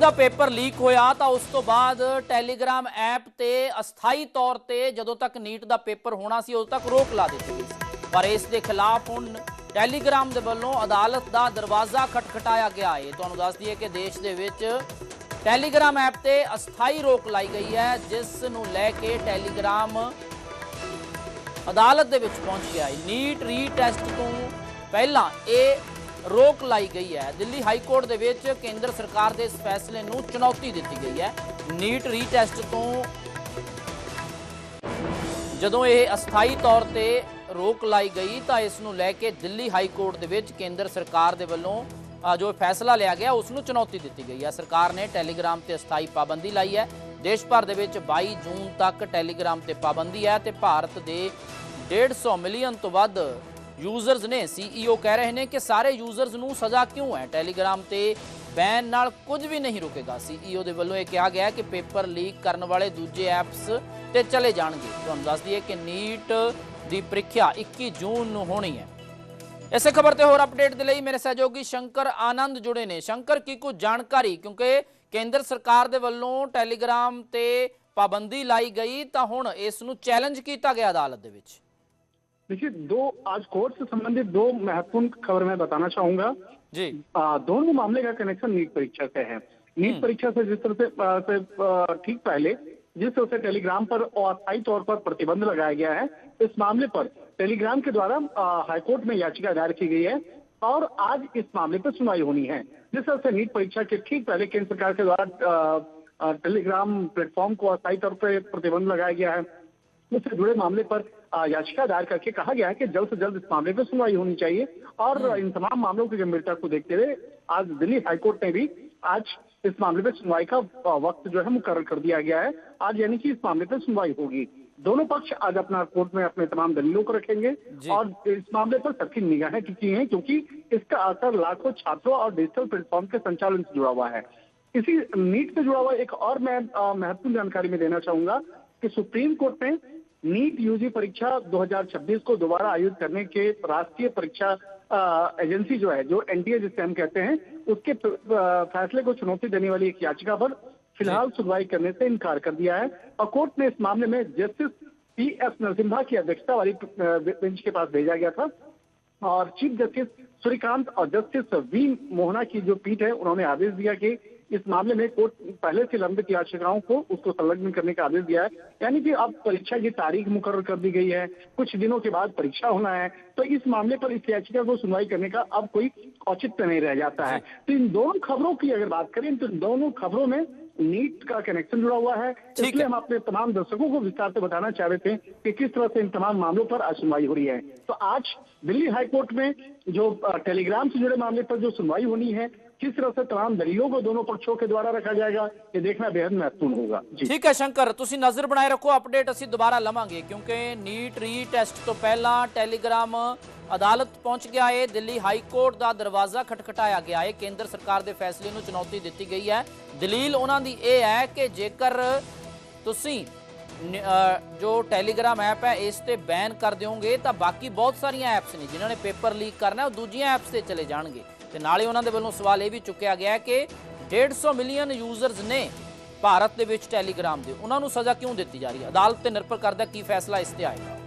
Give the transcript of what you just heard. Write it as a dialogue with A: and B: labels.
A: दा paper leak होया तो उस तो बाद टैलीग्राम ऐप ते अस्थाई तौर ते जदों तक नीट दा पेपर होना सी उदों तक रोक ला दी गई सी। पर इस दे खिलाफ हुण टैलीग्राम दे वल्लों अदालत दा दरवाजा खटखटाया गया है। तुहानूं दस दईए कि देश दे विच टैलीग्राम ऐप ते अस्थाई रोक लाई गई है, जिस नूं लैके टैलीग्राम अदालत दे विच पहुंच गया है। नीट रीटैसट तो पहला यह रोक लाई गई है। दिल्ली हाईकोर्ट दे विच केंद्र सरकार के इस फैसले नूं चुनौती दी गई है। नीट रीटैसट तो जदों यह अस्थाई तौर ते रोक लाई गई तो इस नूं लैके दिल्ली हाईकोर्ट दे विच केंद्र सरकार दे वल्लों जो फैसला लिया गया उसनूं चुनौती दी गई है। सरकार ने टैलीग्राम ते अस्थाई पाबंदी लाई है। देश भर दे विच 22 जून तक टैलीग्राम ते पाबंदी है ते भारत के 150 मिलियन तो वध यूजरस ने। सीईओ कह रहे हैं कि सारे यूजरस नूं सज़ा क्यों है, टैलीग्राम ते बैन नाल कुछ भी नहीं रुकेगा। सीईओ दे वल्लों यह कहा गया कि पेपर लीक करने वाले दूजे ऐप्स ते चले जाणगे। तुहानूं दस दईए कि नीट दी परीक्षा 21 जून नूं होनी है। इस खबर ते होर अपडेट दे लई मेरे सहयोगी शंकर आनंद जुड़े ने। शंकर, की कुछ जानकारी, क्योंकि केंद्र सरकार दे वल्लों टैलीग्राम ते पाबंदी लाई गई तो हुण इस नूं चैलेंज किया गया अदालत दे विच।
B: देखिए, आज कोर्ट से संबंधित दो महत्वपूर्ण खबर मैं बताना चाहूंगा
A: जी।
B: दोनों मामले का कनेक्शन नीट परीक्षा से है। नीट परीक्षा से जिस तरह से ठीक पहले जिस तरह से टेलीग्राम पर अस्थायी तौर पर प्रतिबंध लगाया गया है, इस मामले पर टेलीग्राम के द्वारा हाईकोर्ट में याचिका दायर की गई है और आज इस मामले पर सुनवाई होनी है। जिस तरह से नीट परीक्षा के ठीक पहले केंद्र सरकार के द्वारा टेलीग्राम प्लेटफॉर्म को अस्थायी तौर पर प्रतिबंध लगाया गया है, उससे जुड़े मामले पर याचिका दायर करके कहा गया है कि जल्द से जल्द इस मामले पर सुनवाई होनी चाहिए। और इन तमाम मामलों की गंभीरता को देखते हुए आज दिल्ली हाईकोर्ट ने भी आज इस मामले पर सुनवाई का वक्त जो है मुकर्रर कर दिया गया है। आज यानी कि इस मामले पर सुनवाई होगी। दोनों पक्ष आज अपना कोर्ट में अपने तमाम दलीलों को रखेंगे और इस मामले पर सबकी निगाहें टिकी हैं, क्योंकि इसका असर लाखों छात्रों और डिजिटल प्लेटफॉर्म के संचालन से जुड़ा हुआ है। इसी नीट से जुड़ा हुआ एक और मैं महत्वपूर्ण जानकारी में देना चाहूंगा कि सुप्रीम कोर्ट ने नीट यूजी परीक्षा 2026 को दोबारा आयोजित करने के राष्ट्रीय परीक्षा एजेंसी जो है, जो एनटीए जिसे हम कहते हैं, उसके फैसले को चुनौती देने वाली एक याचिका पर फिलहाल सुनवाई करने से इनकार कर दिया है। और कोर्ट ने इस मामले में जस्टिस पीएस नरसिम्हा की अध्यक्षता वाली बेंच के पास भेजा गया था और चीफ जस्टिस सूर्यकांत और जस्टिस वी मोहना की जो पीठ है, उन्होंने आदेश दिया कि इस मामले में कोर्ट पहले से लंबित याचिकाओं को उसको संलग्न करने का आदेश दिया है। यानी कि अब परीक्षा की तारीख मुकर्रर कर दी गई है, कुछ दिनों के बाद परीक्षा होना है, तो इस मामले पर इस याचिका को सुनवाई करने का अब कोई औचित्य नहीं रह जाता है। तो इन दोनों खबरों की अगर बात करें तो इन दोनों खबरों में नीट का कनेक्शन जुड़ा हुआ है। इसलिए हम अपने तमाम दर्शकों को विस्तार से बताना चाह रहे थे कि किस तरह से इन तमाम मामलों पर आज सुनवाई हो रही है। तो आज दिल्ली हाईकोर्ट में जो टेलीग्राम से जुड़े मामले पर जो सुनवाई होनी है, किस तरह से तमाम दलीलों को दोनों पक्षों के द्वारा रखा जाएगा, ये देखना बेहद महत्वपूर्ण होगा।
A: ठीक है शंकर, तुसी नजर बनाए रखो, अपडेट असी दोबारा लवांगे, क्योंकि नीट रीटैसट तो पहला टैलीग्राम अदालत पहुंच गया है। दिल्ली हाईकोर्ट का दरवाजा खटखटाया गया है। केंद्र सरकार के फैसले नूं चुनौती दी गई है। दलील उन्हां दी यह है कि जेकर तुसी जो टैलीग्राम ऐप है इस ते बैन कर दोगे तो बाकी बहुत सारिया ऐप्स ने जिन्होंने पेपर लीक करना है वो दूजिया ऐप्स से चले जाएंगे। तो नाले उन्होंने वालों सवाल यह भी चुकया गया कि 150 मिलियन यूजरस ने भारत के टैलीग्राम के, उन्होंने सज़ा क्यों दी जा रही है। अदालत पर निर्भर करता की फैसला इस ते आएगा।